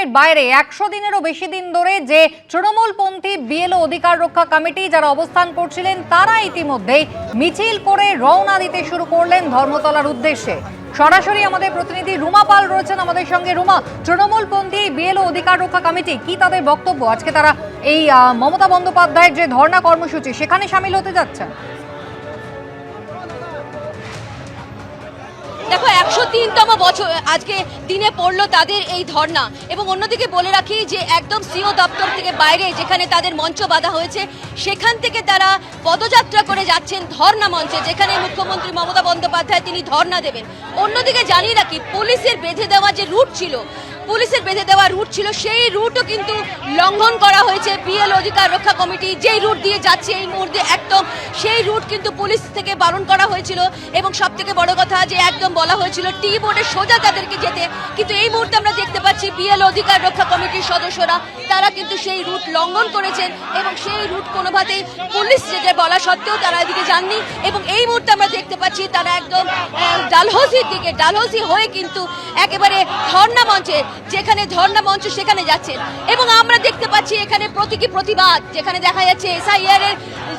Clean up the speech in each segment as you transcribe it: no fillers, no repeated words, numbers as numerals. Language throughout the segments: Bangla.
দপ্তরের বাইরে 100 দিনেরও বেশি দিন ধরে যে তৃণমূলপন্থী বিএলও অধিকার রক্ষা কমিটি যারা অবস্থান করছিলেন তারা ইতিমধ্যেই মিছিল করে রওনা দিতে শুরু করলেন ধর্মতলার উদ্দেশ্যে। সরাসরি আমাদের প্রতিনিধি রুমা পাল রয়েছেন আমাদের সঙ্গে। রুমা, তৃণমূলপন্থী বিএলও অধিকার রক্ষা কমিটি কি তাদের বক্তব্য? আজকে তারা এই মমতা বন্দ্যোপাধ্যায়ের যে ধর্ণা কর্মসূচি সেখানে সামিল হতে যাচ্ছেন। দেখো 103তম বছর আজকে দিনে পড়লো তাদের এই ধর্ণা। এবং অন্যদিকে বলে রাখি যে একদম সিও দপ্তর থেকে বাইরে যেখানে তাদের মঞ্চ বাঁধা হয়েছে সেখান থেকে তারা পদযাত্রা করে যাচ্ছেন ধর্ণা মঞ্চে, যেখানে মুখ্যমন্ত্রী মমতা বন্দ্যোপাধ্যায় তিনি ধর্ণা দেবেন। অন্যদিকে জানিয়ে রাখি পুলিশের বেঁধে দেওয়া যে রুট ছিল সেই রুটও কিন্তু লঙ্ঘন করা হয়েছে। বিএলও অধিকার রক্ষা কমিটি যেই রুট দিয়ে যাচ্ছে এই মুহূর্তে একদম সেই রুট কিন্তু পুলিশ থেকে বারণ করা হয়েছিল। এবং সব থেকে বড় কথা যে একদম বলা হয়েছিল টি বোর্ডে সোজা তাদেরকে যেতে, কিন্তু এই মুহূর্তে আমরা দেখতে পাচ্ছি বিএলও অধিকার রক্ষা কমিটির সদস্যরা তারা কিন্তু সেই রুট লঙ্ঘন করেছেন এবং সেই রুট কোনোভাবেই পুলিশ যেতে বলা সত্ত্বেও তারা এদিকে যাননি। এবং এই মুহূর্তে আমরা দেখতে পাচ্ছি তারা একদম ডালহৌসি হয়ে কিন্তু একেবারে ধর্ণা মঞ্চে, যেখানে ধর্ণা মঞ্চ সেখানে যাচ্ছেন। এবং আমরা দেখতে পাচ্ছি এখানে প্রতীকী প্রতিবাদ, যেখানে দেখা যাচ্ছে এসআইআর এর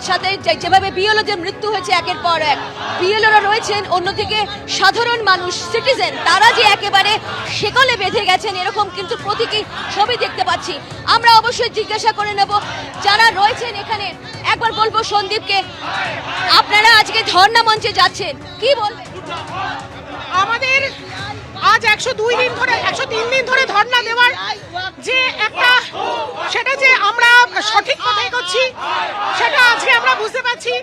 সাথে যেভাবে বিএলওদের মৃত্যু হয়েছে একের পর এক, বিএলওরা রয়েছেন, অন্যদিকে সাধারণ মানুষ সিটিজেন তারা যে একেবারে শেকলে বেঁধে গেছেন এরকম কিন্তু প্রতীকী ছবি দেখতে পাচ্ছি। আমরা অবশ্যই জিজ্ঞাসা করে নেব যারা রয়েছেন এখানে। একবার বলবো সন্দীপকে, আপনারা আজকে ধর্ণা মঞ্চে যাচ্ছেন, কি বলবেন? আমাদের আজ 103 দিন ধরে ধর্ণা দেওয়ার যে একটা সেটা যে আমরা সঠিক পথে করছি সেটা আজকে আমরা বুঝতে পারছি।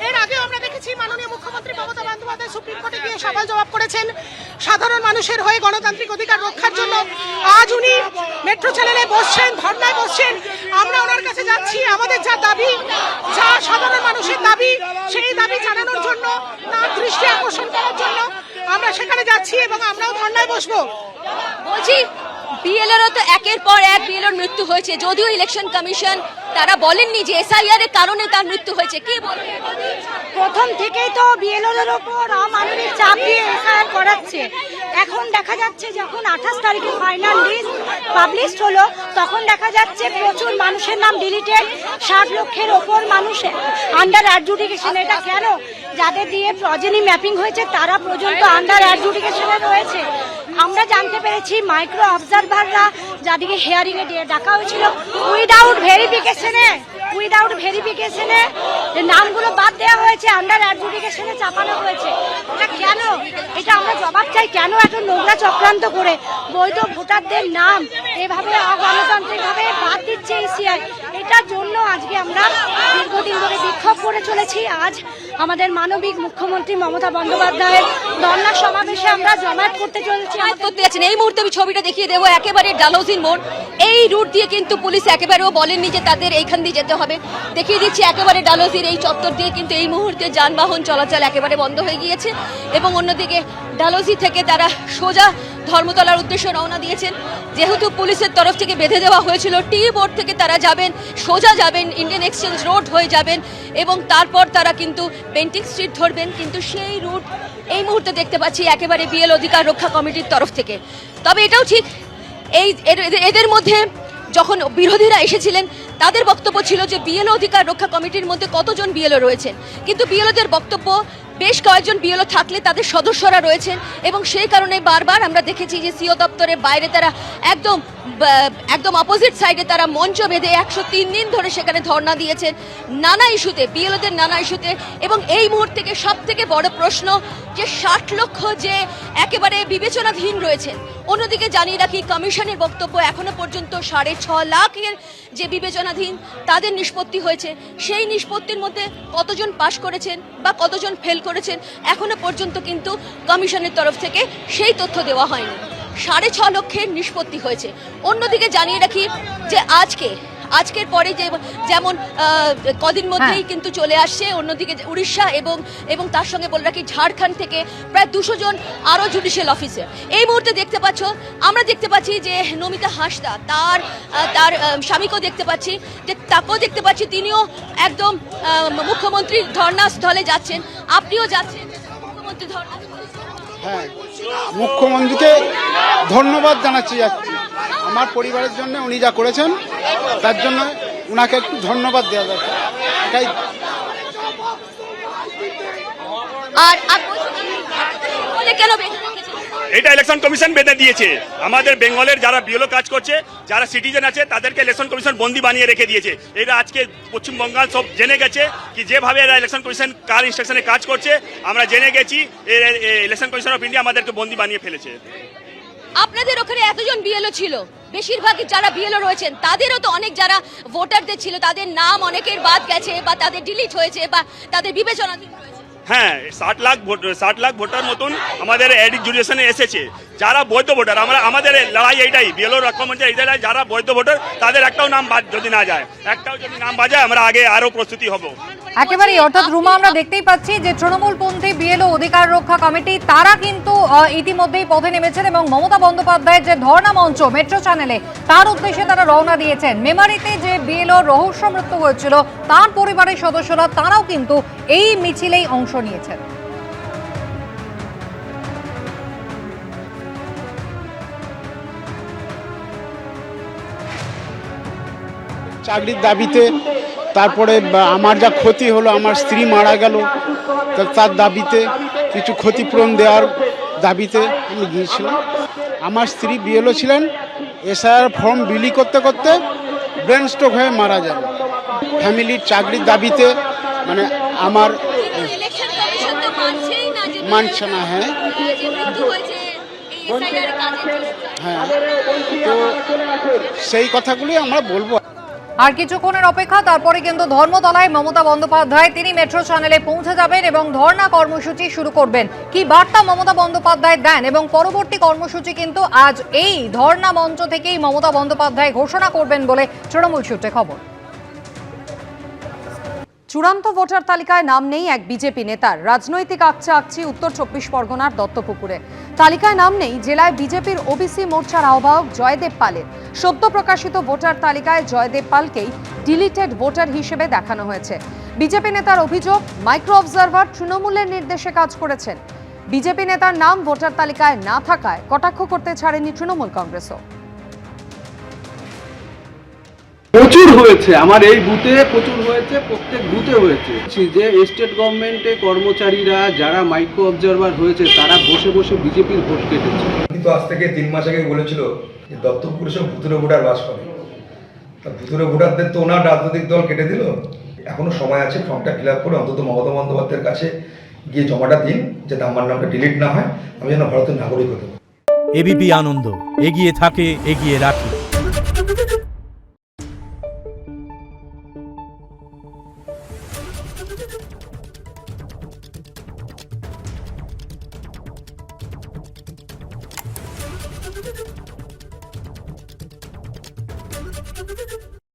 এর আগেও আমরা দেখেছি মাননীয় মুখ্যমন্ত্রী মমতা বন্দ্যোপাধ্যায় সুপ্রিম কোর্টে গিয়ে সওয়াল জবাব করেছেন সাধারণ মানুষের হয়ে গণতান্ত্রিক অধিকার রক্ষার জন্য। আজ উনি মেট্রো চ্যানেলে বসছেন, ধর্ণায় বসছেন। আমরা ওনার কাছে যাচ্ছি আমাদের যা দাবি, যা সাধারণ মানুষের দাবি, সেই দাবি জানানোর জন্য, তার দৃষ্টি আকর্ষণ করার জন্য আমরা সেখানে যাচ্ছি এবং আমরাও ধর্ণায় বসবো। বলছি বিএলওরও তো একের পর এক বিএলওর মৃত্যু হয়েছে, যদিও ইলেকশন কমিশন তারা বলেননি যে এসআইআর এর কারণে তার মৃত্যু হয়েছে, কি বলবেন? প্রথম থেকেই তো বিএলওদের ওপর আমাদের চাপ দিয়ে এসআইআর করাচ্ছে। এখন দেখা যাচ্ছে যখন 28 তারিখে ফাইনাল লিস্ট পাবলিশ হলো তখন দেখা যাচ্ছে প্রচুর মানুষের নাম ডিলিটেড, 60 লক্ষের ওপর মানুষ আন্ডার অ্যাডজুডিকেশন। এটা কেন? যাদের দিয়ে প্রজেনি ম্যাপিং হয়েছে তারা পর্যন্ত আন্ডার অ্যাডজুডিকেশনে রয়েছে। আমরা জানতে পেরেছি মাইক্রো অবজারভাররা যাদেরকে হিয়ারিং এ ডাকা হয়েছিল উইদাউট ভেরিফিকেশনে নামগুলো বাদ দেওয়া হয়েছে, আন্ডার অ্যাডজুডিকেশনে চাপানো হয়েছে। এটা কেন? এটা আমরা জবাব চাই। কেন এত নোংরা চক্রান্ত করে বৈধ ভোটারদের নাম এভাবে অগণতান্ত্রিকভাবে বাদ দিচ্ছে ইসিআই? এটার জন্য আজকে আমরা দীর্ঘদিন ধরে বিক্ষোভ করে চলেছি। আজ আমাদের মানবিক মুখ্যমন্ত্রী মমতা বন্দ্যোপাধ্যায়ের ধর্ণা সমাবেশে আমরা জমায়েত করতে চলেছি। এই মুহূর্তে আমি ছবিটা দেখিয়ে দেবো, একেবারে ডালহৌসির মোড় এই রুট দিয়ে কিন্তু পুলিশ একেবারেও বলেননি যে তাদের এইখান দিয়ে যেতে হবে। দেখিয়ে দিচ্ছি একেবারে ডালহৌসির এই চত্বর দিয়ে কিন্তু এই মুহূর্তে যানবাহন চলাচল একেবারে বন্ধ হয়ে গিয়েছে। এবং অন্যদিকে ডালহৌসি থেকে তারা সোজা ধর্মতলার উদ্দেশ্যে রওনা দিয়েছেন। যেহেতু পুলিশের তরফ থেকে বেঁধে দেওয়া হয়েছিল টি বোর্ড থেকে তারা যাবেন, সোজা যাবেন ইন্ডিয়ান এক্সচেঞ্জ রোড হয়ে যাবেন এবং তারপর তারা কিন্তু পেন্টিং স্ট্রিট ধরবেন, কিন্তু সেই রুট এই মুহূর্তে দেখতে পাচ্ছি একেবারে বিএল অধিকার রক্ষা কমিটির তরফ থেকে। তবে এটাও ঠিক, এদের মধ্যে যখন বিরোধীরা এসেছিলেন তাদের বক্তব্য ছিল যে বিএলও অধিকার রক্ষা কমিটির মধ্যে কতজন বিএলও রয়েছেন, কিন্তু বিএলওদের বক্তব্য বেশ কয়েকজন বিএলও থাকলে তাদের সদস্যরা রয়েছেন এবং সেই কারণে বারবার আমরা দেখেছি যে সিও দপ্তরের বাইরে তারা একদম অপোজিট সাইডে তারা মঞ্চ বেঁধে 103 দিন ধরে সেখানে ধর্ণা দিয়েছেন নানা ইস্যুতে, বিএলওদের নানা ইস্যুতে। এবং এই মুহূর্ত থেকে সব থেকে বড় প্রশ্ন যে 60 লক্ষ যে একেবারে বিবেচনাধীন রয়েছেন। অন্যদিকে জানিয়ে রাখি কমিশনের বক্তব্য এখনো পর্যন্ত 6.5 লাখের যে বিবেচনাধীন তাদের নিষ্পত্তি হয়েছে, সেই নিষ্পত্তির মধ্যে কতজন পাশ করেছেন বা কতজন ফেল করেছেন এখনো পর্যন্ত কিন্তু কমিশনের তরফ থেকে সেই তথ্য দেওয়া হয়নি। 6.5 লক্ষের নিষ্পত্তি হয়েছে। অন্যদিকে জানিয়ে রাখি যে আজকের পরে যেমন কদিন মধ্যেই কিন্তু চলে আসছে অন্যদিকে উড়িষ্যা এবং তার সঙ্গে বলে রাখি ঝাড়খণ্ড থেকে প্রায় 200 জন আরও জুডিশিয়াল অফিসার। এই মুহূর্তে আমরা দেখতে পাচ্ছি যে নমিতা হাসদা তার স্বামীকেও দেখতে পাচ্ছি, যে তাকেও দেখতে পাচ্ছি তিনিও একদম মুখ্যমন্ত্রীর ধর্ণাস্থলে যাচ্ছেন। আপনিও যাচ্ছেন মুখ্যমন্ত্রী ধর্ণা? হ্যাঁ, মুখ্যমন্ত্রীকে ধন্যবাদ জানাচ্ছি যাচ্ছি আমার পরিবারের জন্য উনি যা করেছেন তার জন্য ওনাকে একটু ধন্যবাদ দেওয়া দরকার। এটাই আর বলে কেন বেঁধে রেখেছে? এটা ইলেকশন কমিশন বেঁধে দিয়েছে। আমাদের বেঙ্গলের যারা বিএলও কাজ করছে, যারা সিটিজেন আছে, তাদেরকে ইলেকশন কমিশন বন্দি বানিয়ে রেখে দিয়েছে। এরা আজকে পশ্চিমবঙ্গ সব জেনে গেছে কি যেভাবে এরা ইলেকশন কমিশন কার ইনস্ট্রাকশনে কাজ করছে, আমরা জেনে গেছি। ইলেকশন কমিশন অফ ইন্ডিয়া আমাদেরকে বন্দি বানিয়ে ফেলেছে। আপনাদের ওখানে এতজন বিএলও ছিল, বেশিরভাগ যারা বিএলও রয়েছেন তাদেরও তো অনেক যারা ভোটারদের ছিল তাদের নাম অনেকের বাদ গেছে বা তাদের ডিলিট হয়েছে বা তাদের বিবেচনাধীন রয়েছে। হ্যাঁ, 60 লাখ ভোটার মতন আমাদের এডুকেশনে এসেছে যারা বৈধ ভোটার। আমাদের লড়াই এইটাই, বিএলও রকমের এইটাই, যারা বৈধ ভোটার তাদের একটাও নাম বাদ যদি না যায়, একটাও যদি নাম বাজায় আমরা আগে আরো প্রস্তুতি হব। একেবারেই, অর্থাৎ রুমা আমরা দেখতেই পাচ্ছি যে তৃণমূলপন্থী বিএলও অধিকার রক্ষা কমিটি তারা কিন্তু ইতিমধ্যেই পথে নেমেছেন এবং মমতা বন্দ্যোপাধ্যায়ের যে ধর্ণা মঞ্চ মেট্রো চ্যানেলে তার উদ্দেশ্যে তারা রওনা দিয়েছেন। মেমারিতে যে বিএলও রহস্য মৃত্যু হয়েছিল তার পরিবারের সদস্যরা তারাও কিন্তু এই মিছিলেই অংশ নিয়েছেন। চাকরির দাবিতে, তারপরে আমার যা ক্ষতি হলো, আমার স্ত্রী মারা গেল, তার দাবিতে কিছু ক্ষতিপূরণ দেওয়ার দাবিতে আমি গিয়েছিলাম। আমার স্ত্রী বিএলও ছিলেন, এসআইআর ফর্ম বিলি করতে করতে ব্রেন স্ট্রোক হয়ে মারা যান। ফ্যামিলির চাকরির দাবিতে মানে আমার ইলেকশন কমিশন তো মানছেই না যে মানছে না। হ্যাঁ যে মৃত্যু হয়েছে এই এসআইআর কাজে। হ্যাঁ, তো সেই কথাগুলি আমরা বলবো। আর কিছুক্ষণের অপেক্ষা, তারপরে কিন্তু ধর্মতলায় মমতা বন্দ্যোপাধ্যায় তিনি মেট্রো চ্যানেলে পৌঁছে যাবেন এবং ধর্ণা কর্মসূচি শুরু করবেন। কি বার্তা মমতা বন্দ্যোপাধ্যায় দেন এবং পরবর্তী কর্মসূচি কিন্তু আজ এই ধর্ণা মঞ্চ থেকেই মমতা বন্দ্যোপাধ্যায় ঘোষণা করবেন বলে তৃণমূল সূত্রে খবর। চূড়ান্ত ভোটার তালিকায় নাম নেই এক বিজেপি নেতার। রাজনৈতিক আকচি উত্তর 24 পরগনার দত্তপুকুরে। তালিকায় নাম নেই জেলায় বিজেপির ওবিসি মোর্চার আহ্বায়ক জয়দেব পালের। সদ্য প্রকাশিত ভোটার তালিকায় জয়দেব পালকেই ডিলিটেড ভোটার হিসেবে দেখানো হয়েছে। বিজেপি নেতার অভিযোগ, মাইক্রো অবজারভার তৃণমূলের নির্দেশে কাজ করেছেন। বিজেপি নেতার নাম ভোটার তালিকায় না থাকায় কটাক্ষ করতে ছাড়েনি তৃণমূল কংগ্রেসও। প্রচুর হয়েছে, আমার এই বুথে প্রচুর হয়েছে, প্রত্যেক বুথে হয়েছে যে স্টেট গভর্নমেন্টে কর্মচারীরা যারা মাইক্রো অবজারভার হয়েছে তারা বসে বসে বিজেপির ভোট কেটেছে। কিন্তু আজ থেকে 3 মাস আগে বলেছিল যে দত্তপুরে সব ভুতুরে ভোটার বাস করে। তা ভুতুরে ভোটারদের তো ওনার রাজনৈতিক দল কেটে দিল। এখনো সময় আছে, ফর্মটা ফিল আপ করে অন্তত মমতা বন্দ্যোপাধ্যায়ের কাছে গিয়ে জমাটা দিন, যাতে আমার নামটা ডিলিট না হয়, আমি যেন ভারতের নাগরিক হতে পারি। এবিপি আনন্দ, এগিয়ে থাকে, এগিয়ে রাখে।